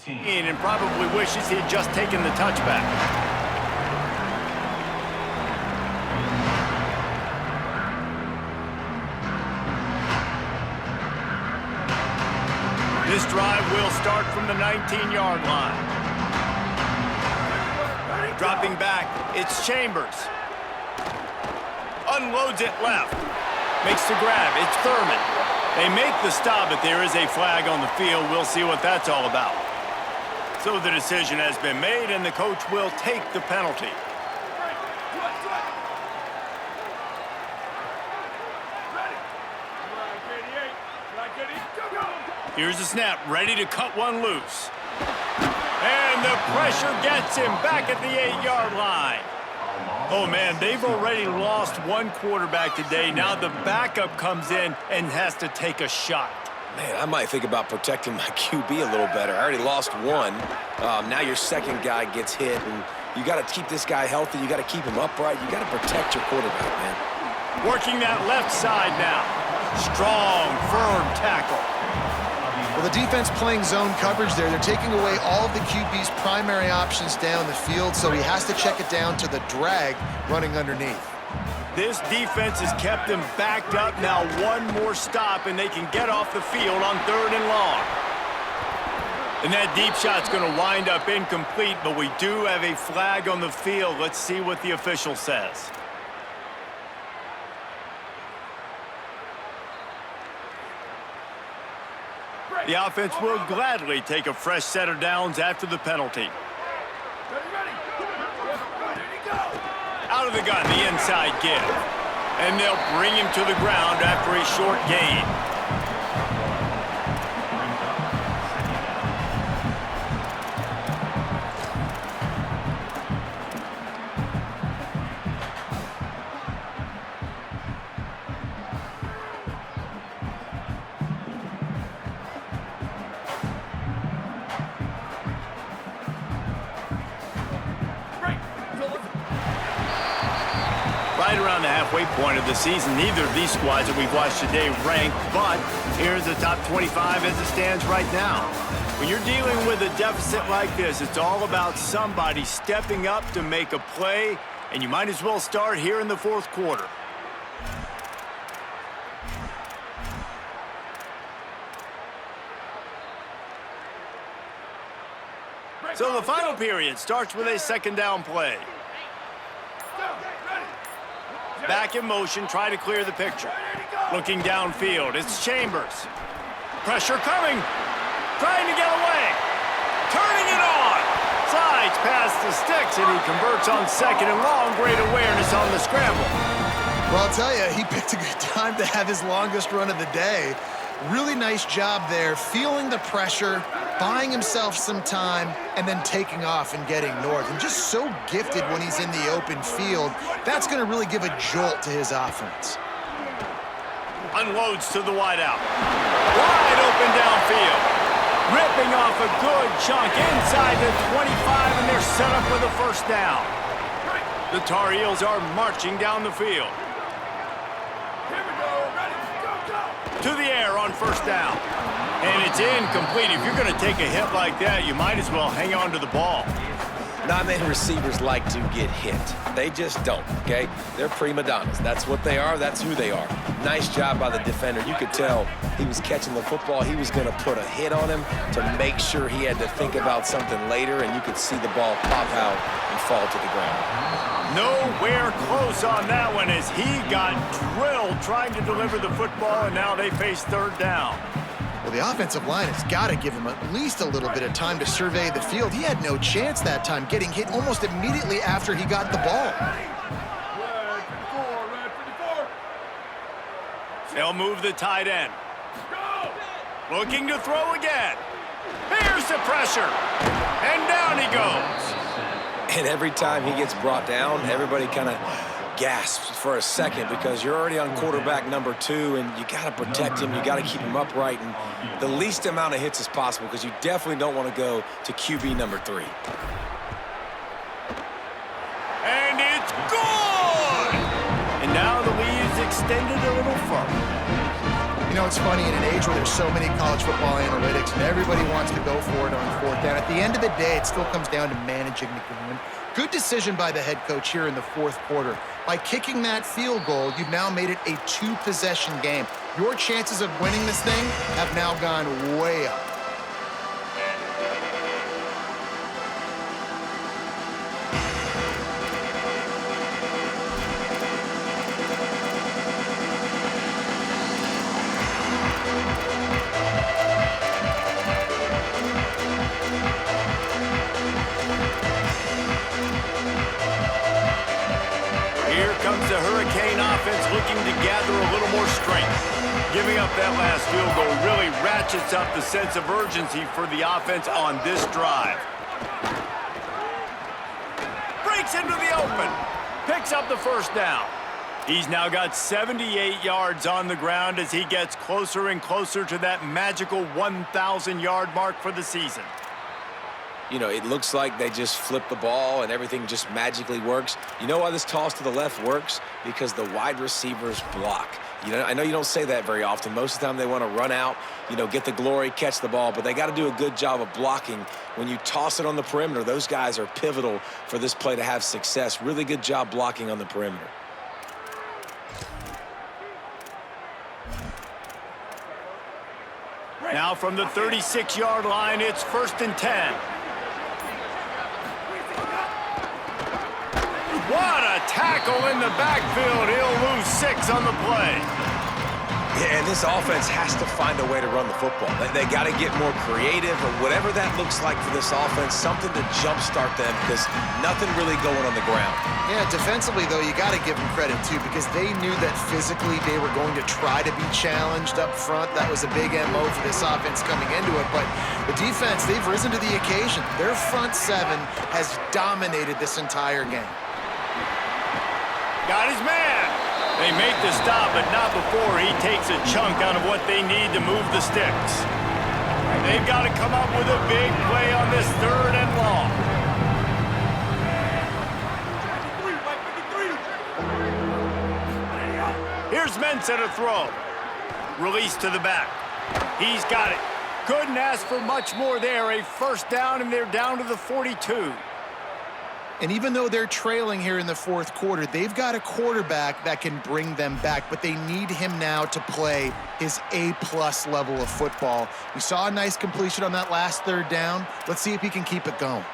And probably wishes he had just taken the touchback. This drive will start from the 19-yard line. Dropping back, it's Chambers. Unloads it left. Makes the grab, it's Thurman. They make the stop, but there is a flag on the field. We'll see what that's all about. So the decision has been made, and the coach will take the penalty. Here's the snap, ready to cut one loose. And the pressure gets him back at the 8-yard line. Oh, man, they've already lost one quarterback today. Now the backup comes in and has to take a shot. Man, I might think about protecting my QB a little better. I already lost one. Now your second guy gets hit, and you got to keep this guy healthy. You got to keep him upright. You got to protect your quarterback, man. Working that left side now. Strong, firm tackle. Well, the defense playing zone coverage there. They're taking away all of the QB's primary options down the field, so he has to check it down to the drag running underneath. This defense has kept them backed up. Now one more stop, and they can get off the field on third and long. And that deep shot's going to wind up incomplete, but we do have a flag on the field. Let's see what the official says. The offense will gladly take a fresh set of downs after the penalty. Out of the gun, the inside give. And they'll bring him to the ground after a short gain. Right around the halfway point of the season, neither of these squads that we've watched today rank, but here's the top 25 as it stands right now. When you're dealing with a deficit like this, it's all about somebody stepping up to make a play, and you might as well start here in the fourth quarter. So the final period starts with a second down play. Back in motion, try to clear the picture. Looking downfield, it's Chambers. Pressure coming. Trying to get away. Turning it on. Slides past the sticks, and he converts on second and long. Great awareness on the scramble. Well, I'll tell you, he picked a good time to have his longest run of the day. Really nice job there, feeling the pressure, buying himself some time, and then taking off and getting north. And just so gifted when he's in the open field. That's going to really give a jolt to his offense. Unloads to the wideout. Wide open downfield. Ripping off a good chunk inside the 25, and they're set up with a first down. The Tar Heels are marching down the field. To the air on first down. And it's incomplete. If you're going to take a hit like that, you might as well hang on to the ball. Not many receivers like to get hit. They just don't, okay? They're prima donnas. That's what they are. That's who they are. Nice job by the defender. You could tell he was catching the football. He was going to put a hit on him to make sure he had to think about something later, and you could see the ball pop out and fall to the ground. Nowhere close on that one as he got drilled trying to deliver the football, and now they face third down. Well, the offensive line has got to give him at least a little bit of time to survey the field. He had no chance that time, getting hit almost immediately after he got the ball. They'll move the tight end. Looking to throw again. Here's the pressure. And down he goes. And every time he gets brought down, everybody kind of gasps for a second because you're already on quarterback number 2, and you got to protect him. You got to keep him upright and the least amount of hits as possible because you definitely don't want to go to QB number 3. And it's good! And now the lead is extended a little further. You know, it's funny, in an age where there's so many college football analytics and everybody wants to go for it on fourth down, at the end of the day, it still comes down to managing the game. Good decision by the head coach here in the fourth quarter. By kicking that field goal, you've now made it a 2-possession game. Your chances of winning this thing have now gone way up. Comes the Hurricane offense looking to gather a little more strength. Giving up that last field goal really ratchets up the sense of urgency for the offense on this drive. Breaks into the open. Picks up the first down. He's now got 78 yards on the ground as he gets closer and closer to that magical 1,000-yard mark for the season. You know, it looks like they just flip the ball and everything just magically works. You know why this toss to the left works? Because the wide receivers block. You know, I know you don't say that very often. Most of the time they want to run out, you know, get the glory, catch the ball, but they got to do a good job of blocking. When you toss it on the perimeter, those guys are pivotal for this play to have success. Really good job blocking on the perimeter. Now from the 36-yard line, it's 1st and 10. What a tackle in the backfield. He'll lose 6 on the play. Yeah, and this offense has to find a way to run the football. They got to get more creative or whatever that looks like for this offense, something to jumpstart them because nothing really going on the ground. Yeah, defensively, though, you got to give them credit, too, because they knew that physically they were going to try to be challenged up front. That was a big MO for this offense coming into it. But the defense, they've risen to the occasion. Their front 7 has dominated this entire game. Got his man. They make the stop, but not before he takes a chunk out of what they need to move the sticks. They've got to come up with a big play on this 3rd and long. Here's Mensah to throw. Release to the back. He's got it. Couldn't ask for much more there. A 1st down, and they're down to the 42. And even though they're trailing here in the 4th quarter, they've got a quarterback that can bring them back, but they need him now to play his A-plus level of football. We saw a nice completion on that last 3rd down. Let's see if he can keep it going.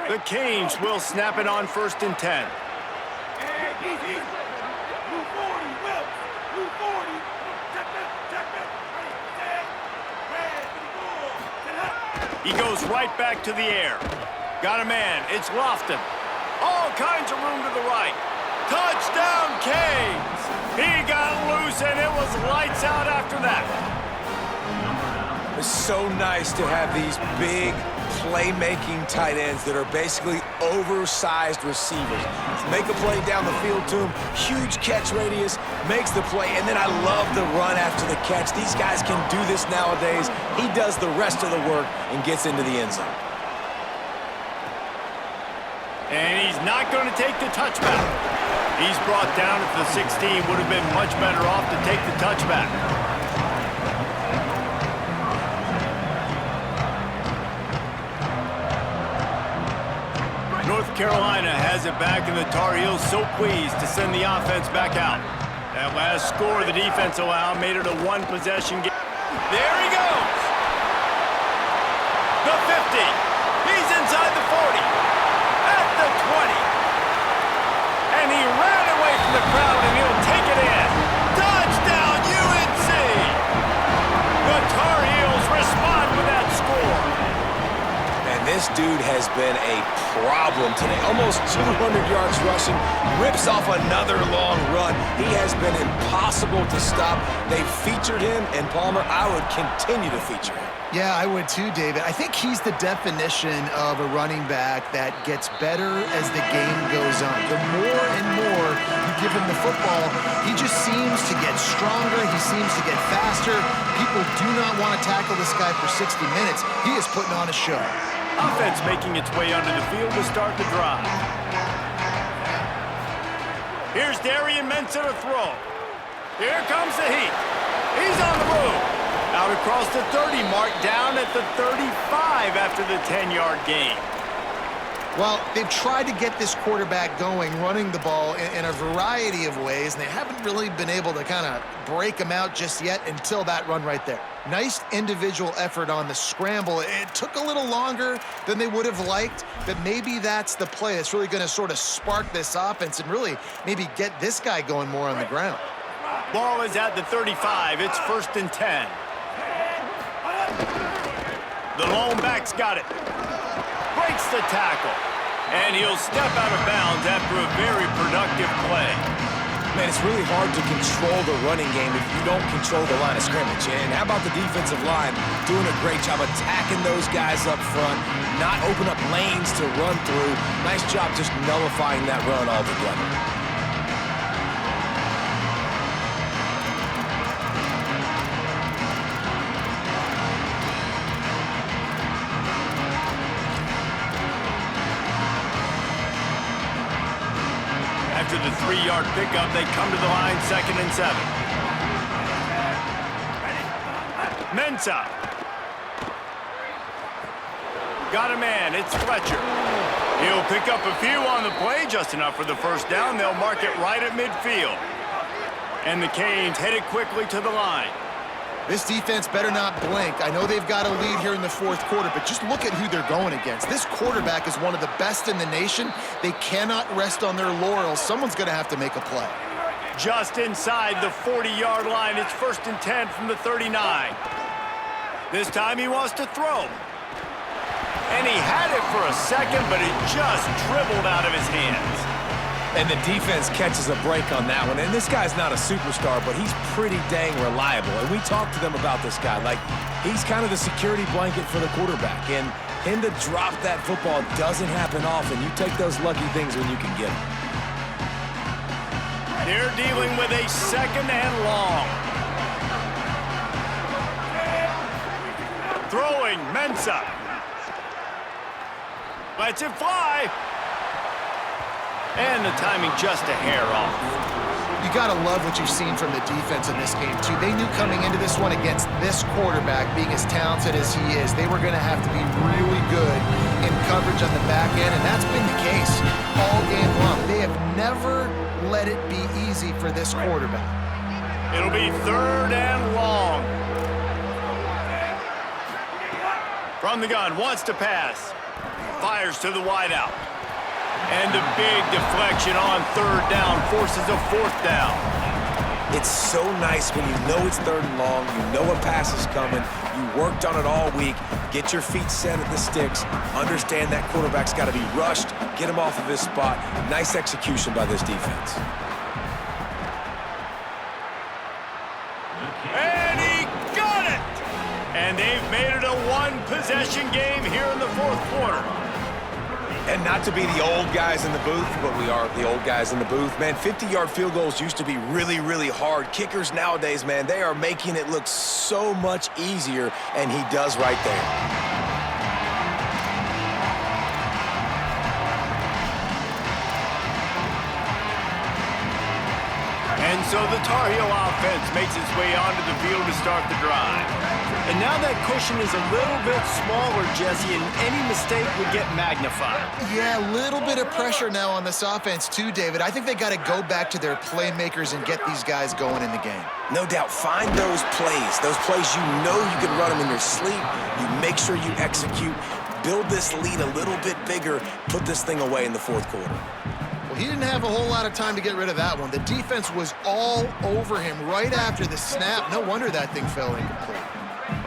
The Canes will snap it on 1st and 10. He goes right back to the air. Got a man. It's Lofton. All kinds of room to the right. Touchdown, Canes! He got loose, and it was lights out after that. It's so nice to have these big, playmaking tight ends that are basically oversized receivers. Make a play down the field to him, huge catch radius, makes the play, and then I love the run after the catch. These guys can do this nowadays. He does the rest of the work and gets into the end zone. And he's not going to take the touchback. He's brought down at the 16. Would have been much better off to take the touchback. North Carolina has it back, and the Tar Heels so pleased to send the offense back out. That last score the defense allowed made it a 1-possession game. There he goes. The 50. He's inside the 40. The 20. And he ran away from the crowd, and he'll take it in. Touchdown, UNC! The Tar Heels respond with that score. And this dude has been a problem today. Almost 200 yards rushing, rips off another long run. He has been impossible to stop. They featured him, and Palmer, I would continue to feature him. Yeah, I would too, David. I think he's the definition of a running back that gets better as the game goes on. The more and more you give him the football, he just seems to get stronger. He seems to get faster. People do not want to tackle this guy for 60 minutes. He is putting on a show. Offense making its way onto the field to start the drive. Here's Darian Mensah to throw. Here comes the heat. He's on the move. Out across the 30 mark, down at the 35 after the 10-yard gain. Well, they've tried to get this quarterback going, running the ball in a variety of ways, and they haven't really been able to kind of break him out just yet until that run right there. Nice individual effort on the scramble. It took a little longer than they would have liked, but maybe that's the play that's really going to sort of spark this offense and really maybe get this guy going more on the ground. Ball is at the 35. It's 1st and 10. The lone back's got it. Breaks the tackle. And he'll step out of bounds after a very productive play. Man, it's really hard to control the running game if you don't control the line of scrimmage. And how about the defensive line doing a great job attacking those guys up front, not open up lanes to run through. Nice job just nullifying that run altogether. After the 3-yard pickup, they come to the line 2nd and 7. Mensah. Got a man. It's Fletcher. He'll pick up a few on the play, just enough for the 1st down. They'll mark it right at midfield. And the Canes headed quickly to the line. This defense better not blink. I know they've got a lead here in the fourth quarter, but just look at who they're going against. This quarterback is one of the best in the nation. They cannot rest on their laurels. Someone's going to have to make a play. Just inside the 40-yard line. It's 1st and 10 from the 39. This time he wants to throw. And he had it for a second, but it just dribbled out of his hands. And the defense catches a break on that one. And this guy's not a superstar, but he's pretty dang reliable. And we talked to them about this guy. Like, he's kind of the security blanket for the quarterback. And him to drop that football doesn't happen often. You take those lucky things when you can get them. They're dealing with a 2nd and long. Throwing, Mensah. Lets it fly. And the timing just a hair off. You got to love what you've seen from the defense in this game, too. They knew coming into this one against this quarterback, being as talented as he is, they were going to have to be really good in coverage on the back end, and that's been the case all game long. They have never let it be easy for this quarterback. It'll be 3rd and long. From the gun, wants to pass. Fires to the wideout. And a big deflection on 3rd down forces a 4th down. It's so nice when you know it's 3rd and long, you know a pass is coming, you worked on it all week, get your feet set at the sticks, understand that quarterback's got to be rushed, get him off of his spot. Nice execution by this defense. And he got it! And they've made it a one-possession game here in the 4th quarter. And not to be the old guys in the booth, but we are the old guys in the booth. Man, 50-yard field goals used to be really, really hard. Kickers nowadays, man, they are making it look so much easier, and he does right there. And so the Tar Heel offense makes its way onto the field to start the drive. And now that cushion is a little bit smaller, Jesse, and any mistake would get magnified. Yeah, a little bit of pressure now on this offense too, David. I think they got to go back to their playmakers and get these guys going in the game. No doubt, find those plays you know you can run them in your sleep. You make sure you execute, build this lead a little bit bigger, put this thing away in the 4th quarter. Well, he didn't have a whole lot of time to get rid of that one. The defense was all over him right after the snap. No wonder that thing fell incomplete.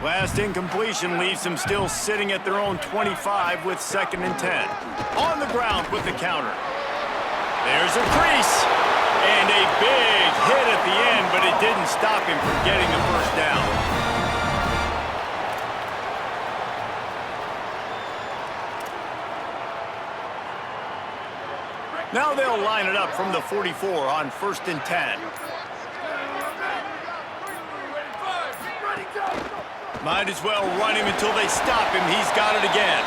Last incompletion leaves them still sitting at their own 25 with 2nd and 10. On the ground with the counter. There's a crease. And a big hit at the end, but it didn't stop him from getting the 1st down. Now they'll line it up from the 44 on 1st and 10. Might as well run him until they stop him. He's got it again.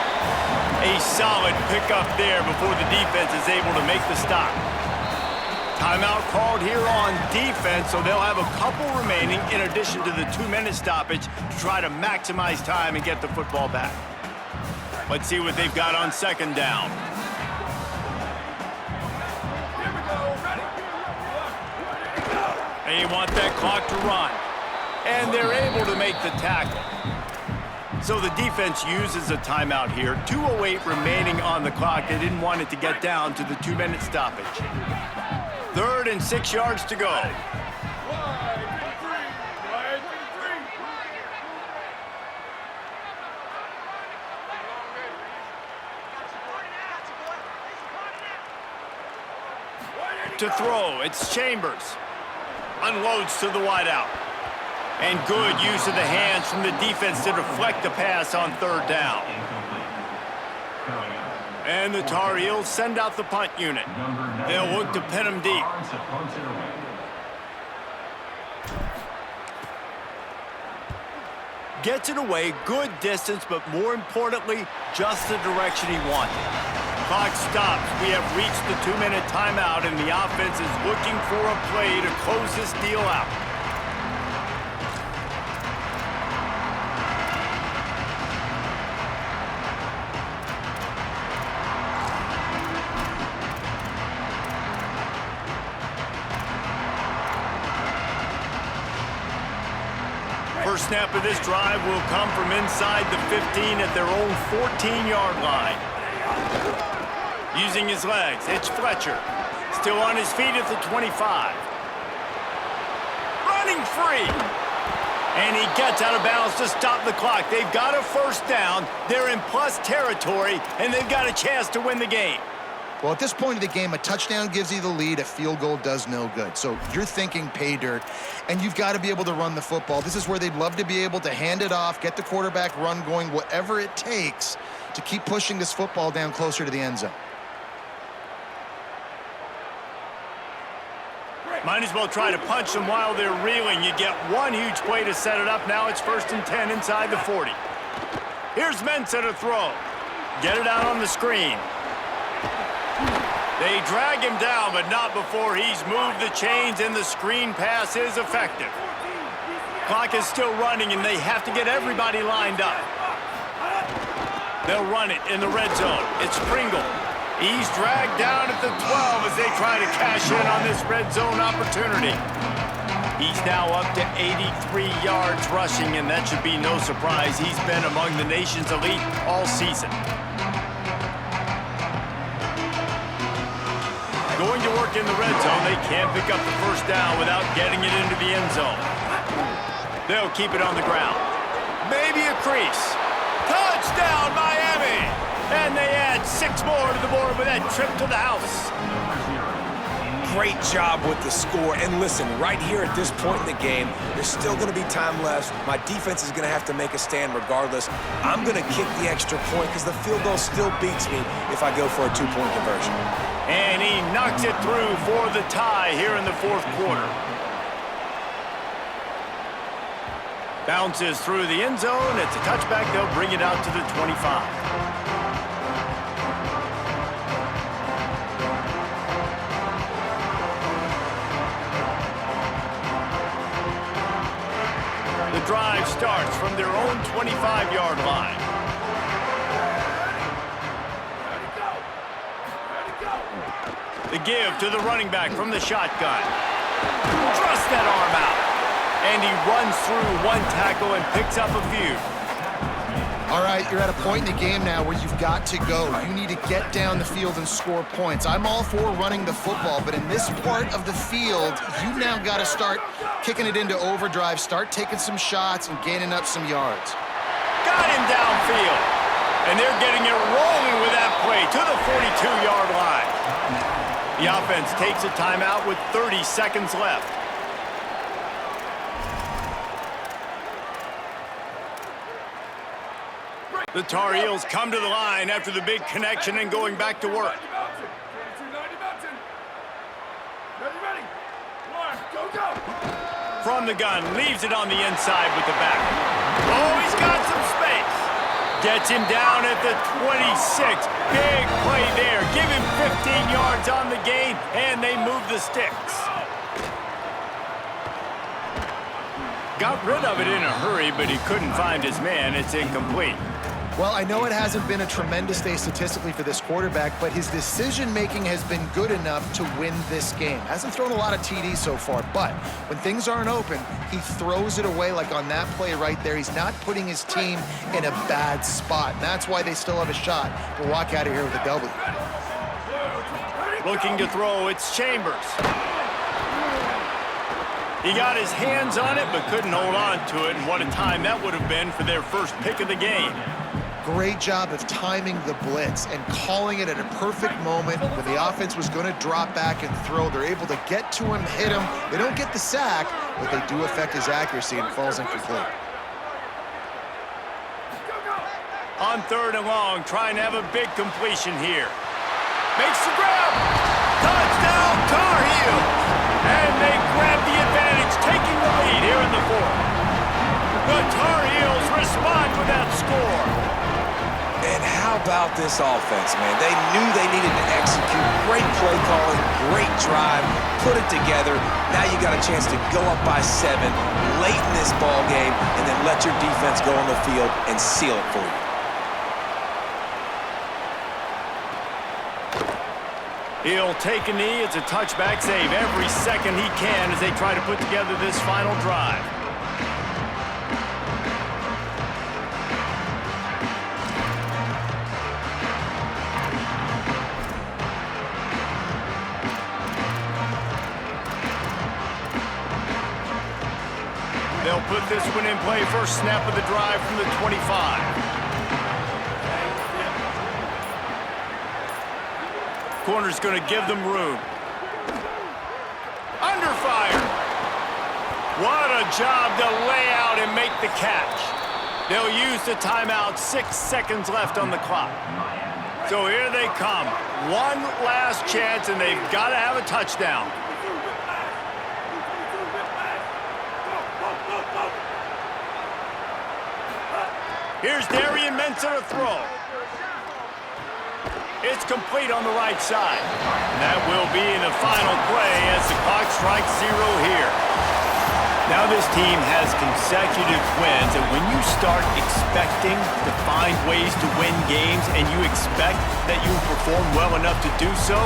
A solid pickup there before the defense is able to make the stop. Timeout called here on defense, so they'll have a couple remaining in addition to the 2-minute stoppage to try to maximize time and get the football back. Let's see what they've got on 2nd down. They want that clock to run. And they're able to make the tackle. So the defense uses a timeout here. 2:08 remaining on the clock. They didn't want it to get down to the 2-minute stoppage. 3rd and 6 yards to go. To throw, it's Chambers. Unloads to the wideout. And good use of the hands from the defense to deflect the pass on 3rd down. And the Tar Heels send out the punt unit. They'll look to pin them deep. Gets it away, good distance, but more importantly, just the direction he wanted. Clock stops. We have reached the 2-minute timeout, and the offense is looking for a play to close this deal out. first snap of this drive will come from inside the 15 at their own 14-yard line. Using his legs, it's Fletcher. Still on his feet at the 25. Running free. And he gets out of bounds to stop the clock. They've got a first down. They're in plus territory, and they've got a chance to win the game. Well, at this point of the game, a touchdown gives you the lead. A field goal does no good. So you're thinking pay dirt, and you've got to be able to run the football. This is where they'd love to be able to hand it off, get the quarterback run going, whatever it takes to keep pushing this football down closer to the end zone. Might as well try to punch them while they're reeling. You get one huge play to set it up. Now it's 1st and 10 inside the 40. Here's Mensah to throw. Get it out on the screen. They drag him down, but not before he's moved the chains, and the screen pass is effective. Clock is still running, and they have to get everybody lined up. They'll run it in the red zone. It's Pringle. He's dragged down at the 12 as they try to cash in on this red zone opportunity. He's now up to 83 yards rushing, and that should be no surprise. He's been among the nation's elite all season. Going to work in the red zone. They can't pick up the first down without getting it into the end zone. They'll keep it on the ground. Maybe a crease. Touchdown, Miami! And they add 6 more to the board with that trip to the house. Great job with the score. And listen, right here at this point in the game, there's still going to be time left. My defense is going to have to make a stand regardless. I'm going to kick the extra point because the field goal still beats me if I go for a 2-point conversion. And he knocks it through for the tie here in the 4th quarter. Bounces through the end zone. It's a touchback. They'll bring it out to the 25. The drive starts from their own 25-yard line. The give to the running back from the shotgun. Thrust that arm out. And he runs through one tackle and picks up a few. All right, you're at a point in the game now where you've got to go. You need to get down the field and score points. I'm all for running the football, but in this part of the field, you now got to start kicking it into overdrive, start taking some shots and gaining up some yards. Got him downfield. And they're getting it rolling with that play to the 42-yard line. The offense takes a timeout with 30 seconds left. The Tar Heels come to the line after the big connection and going back to work. From the gun, leaves it on the inside with the back. Oh, he's got some space. Gets him down at the 26. Big play there. Give him 15 yards on the gain, and they move the sticks. Got rid of it in a hurry, but he couldn't find his man. It's incomplete. Well, I know it hasn't been a tremendous day statistically for this quarterback, but his decision-making has been good enough to win this game. Hasn't thrown a lot of TDs so far, but when things aren't open, he throws it away like on that play right there. He's not putting his team in a bad spot, and that's why they still have a shot to walk out of here with a W. Looking to throw, it's Chambers. He got his hands on it, but couldn't hold on to it, and what a time that would have been for their first pick of the game. Great job of timing the blitz and calling it at a perfect moment when the offense was going to drop back and throw. They're able to get to him, hit him. They don't get the sack, but they do affect his accuracy and falls incomplete. On 3rd and long, trying to have a big completion here. Makes the grab. Touchdown, Tar Heels. And they grab the advantage, taking the lead here in the 4th. The Tar Heels respond with that score. And how about this offense, man? They knew they needed to execute. Great play calling, great drive, put it together. Now you got a chance to go up by 7 late in this ball game and then let your defense go on the field and seal it for you. He'll take a knee. It's a touchback save every second he can as they try to put together this final drive. They'll put this one in play. First snap of the drive from the 25. Corner's going to give them room. Under fire. What a job to lay out and make the catch. They'll use the timeout. 6 seconds left on the clock. So here they come. One last chance, and they've got to have a touchdown. Here's Darian Mensah to throw. It's complete on the right side. And that will be in the final play as the clock strikes 0 here. Now this team has consecutive wins, and when you start expecting to find ways to win games and you expect that you perform well enough to do so,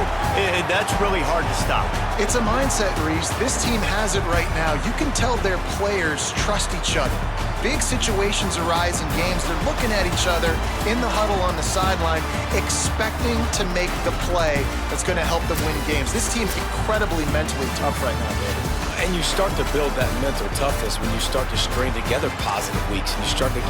that's really hard to stop. It's a mindset, Reeves. This team has it right now. You can tell their players trust each other. Big situations arise in games. They're looking at each other in the huddle on the sideline, expecting to make the play that's going to help them win games. This team's incredibly mentally tough right now, David. And you start to build that mental toughness when you start to string together positive weeks and you start to